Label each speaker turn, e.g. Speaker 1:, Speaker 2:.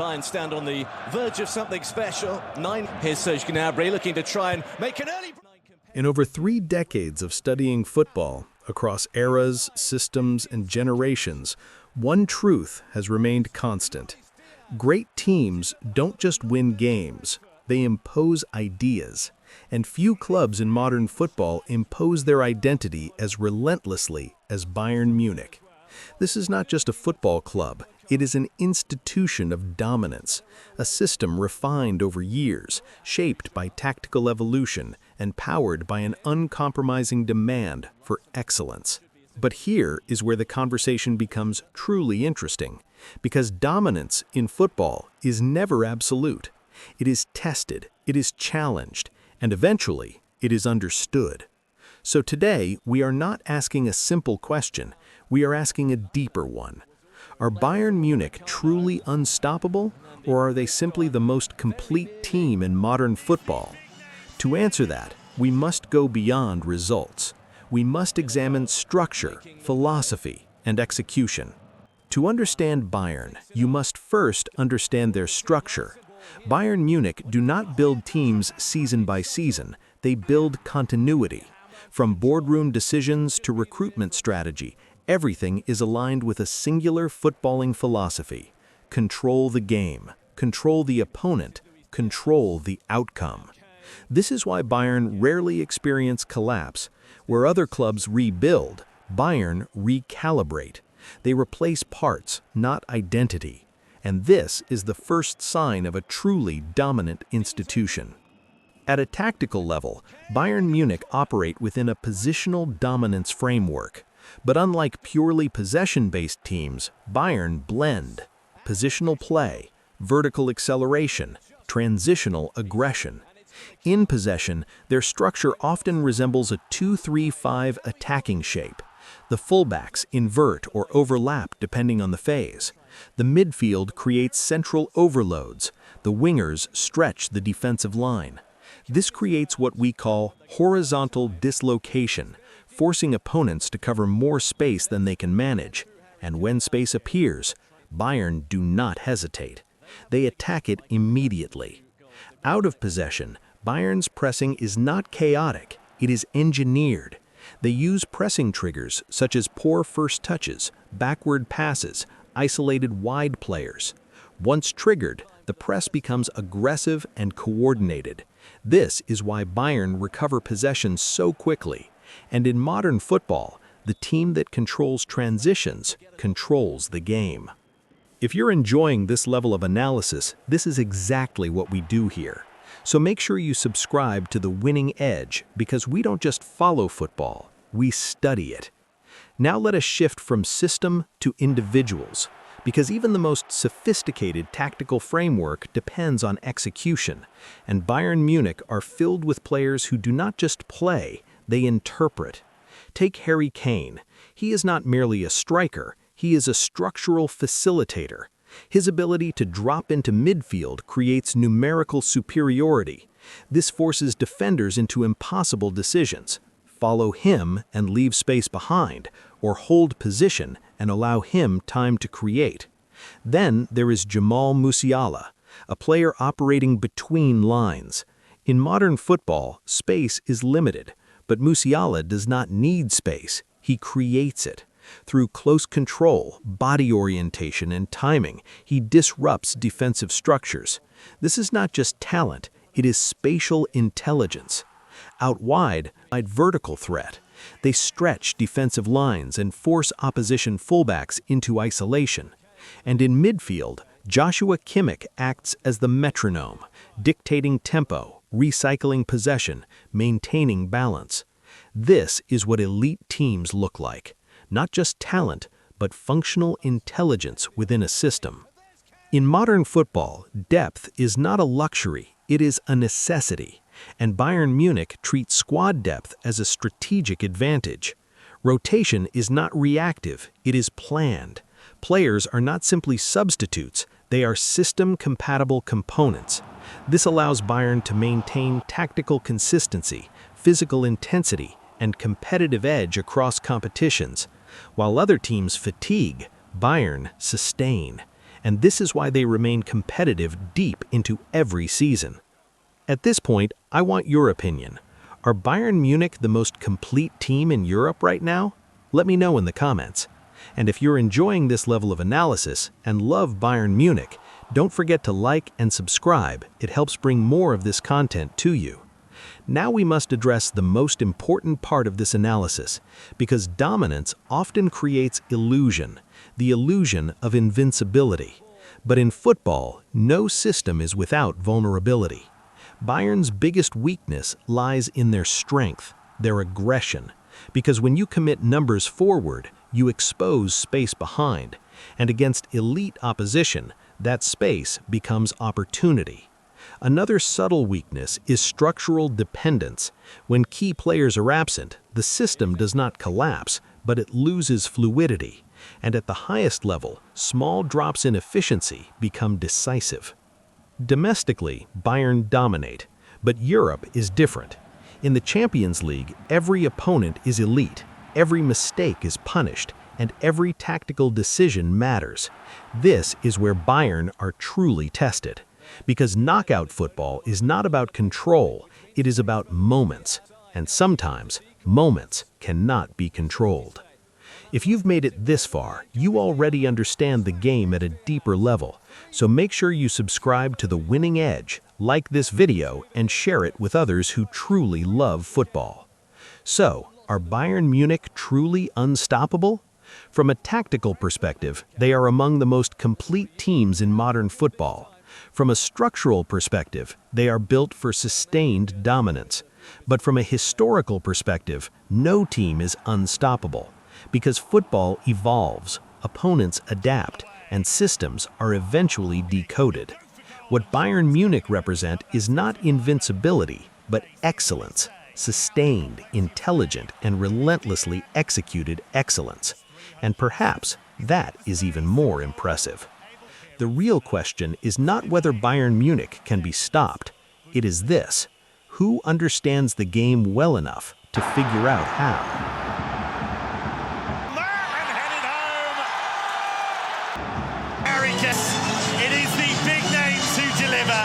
Speaker 1: Bayern stand on the verge of something special. Here's Serge Gnabry looking to try and make an early...
Speaker 2: In over 3 decades of studying football, across eras, systems, and generations, one truth has remained constant. Great teams don't just win games, they impose ideas. And few clubs in modern football impose their identity as relentlessly as Bayern Munich. This is not just a football club, it is an institution of dominance, a system refined over years, shaped by tactical evolution and powered by an uncompromising demand for excellence. But here is where the conversation becomes truly interesting, because dominance in football is never absolute. It is tested, it is challenged, and eventually it is understood. So today, we are not asking a simple question, we are asking a deeper one. Are Bayern Munich truly unstoppable, or are they simply the most complete team in modern football? To answer that, we must go beyond results. We must examine structure, philosophy, and execution. To understand Bayern, you must first understand their structure. Bayern Munich do not build teams season by season, they build continuity. From boardroom decisions to recruitment strategy, everything is aligned with a singular footballing philosophy. Control the game, control the opponent, control the outcome. This is why Bayern rarely experience collapse. Where other clubs rebuild, Bayern recalibrate. They replace parts, not identity. And this is the first sign of a truly dominant institution. At a tactical level, Bayern Munich operate within a positional dominance framework. But unlike purely possession-based teams, Bayern blend positional play, vertical acceleration, transitional aggression. In possession, their structure often resembles a 2-3-5 attacking shape. The fullbacks invert or overlap depending on the phase. The midfield creates central overloads. The wingers stretch the defensive line. This creates what we call horizontal dislocation, forcing opponents to cover more space than they can manage. And when space appears, Bayern do not hesitate. They attack it immediately. Out of possession, Bayern's pressing is not chaotic, it is engineered. They use pressing triggers such as poor first touches, backward passes, isolated wide players. Once triggered, the press becomes aggressive and coordinated. This is why Bayern recover possession so quickly. And in modern football, the team that controls transitions controls the game. If you're enjoying this level of analysis, this is exactly what we do here. So make sure you subscribe to The Winning Edge, because we don't just follow football, we study it. Now let us shift from system to individuals, because even the most sophisticated tactical framework depends on execution, and Bayern Munich are filled with players who do not just play, they interpret. Take Harry Kane. He is not merely a striker, he is a structural facilitator. His ability to drop into midfield creates numerical superiority. This forces defenders into impossible decisions. Follow him and leave space behind, or hold position and allow him time to create. Then there is Jamal Musiala, a player operating between lines. In modern football, space is limited, but Musiala does not need space, he creates it. Through close control, body orientation, and timing, he disrupts defensive structures. This is not just talent, it is spatial intelligence. Out wide, vertical threat. They stretch defensive lines and force opposition fullbacks into isolation. And in midfield, Joshua Kimmich acts as the metronome, dictating tempo, recycling possession, maintaining balance. This is what elite teams look like. Not just talent, but functional intelligence within a system. In modern football, depth is not a luxury, it is a necessity. And Bayern Munich treats squad depth as a strategic advantage. Rotation is not reactive, it is planned. Players are not simply substitutes, they are system-compatible components. This allows Bayern to maintain tactical consistency, physical intensity, and competitive edge across competitions. While other teams fatigue, Bayern sustain. and this is why they remain competitive deep into every season. At this point, I want your opinion. Are Bayern Munich the most complete team in Europe right now? Let me know in the comments. And if you're enjoying this level of analysis and love Bayern Munich, don't forget to like and subscribe. It helps bring more of this content to you. Now we must address the most important part of this analysis, because dominance often creates illusion, the illusion of invincibility. But in football, no system is without vulnerability. Bayern's biggest weakness lies in their strength, their aggression, because when you commit numbers forward, you expose space behind, and against elite opposition, that space becomes opportunity. Another subtle weakness is structural dependence. When key players are absent, the system does not collapse, but it loses fluidity. And at the highest level, small drops in efficiency become decisive. Domestically, Bayern dominate, but Europe is different. In the Champions League, every opponent is elite, every mistake is punished, and every tactical decision matters. This is where Bayern are truly tested. Because knockout football is not about control, it is about moments. And sometimes, moments cannot be controlled. If you've made it this far, you already understand the game at a deeper level. So make sure you subscribe to The Winning Edge, like this video, and share it with others who truly love football. So, are Bayern Munich truly unstoppable? From a tactical perspective, they are among the most complete teams in modern football. From a structural perspective, they are built for sustained dominance. But from a historical perspective, no team is unstoppable. Because football evolves, opponents adapt, and systems are eventually decoded. What Bayern Munich represent is not invincibility, but excellence. Sustained, intelligent, and relentlessly executed excellence. And perhaps that is even more impressive. The real question is not whether Bayern Munich can be stopped. It is this: who understands the game well enough to figure out how?
Speaker 3: Harry Kane. It is the big names who deliver.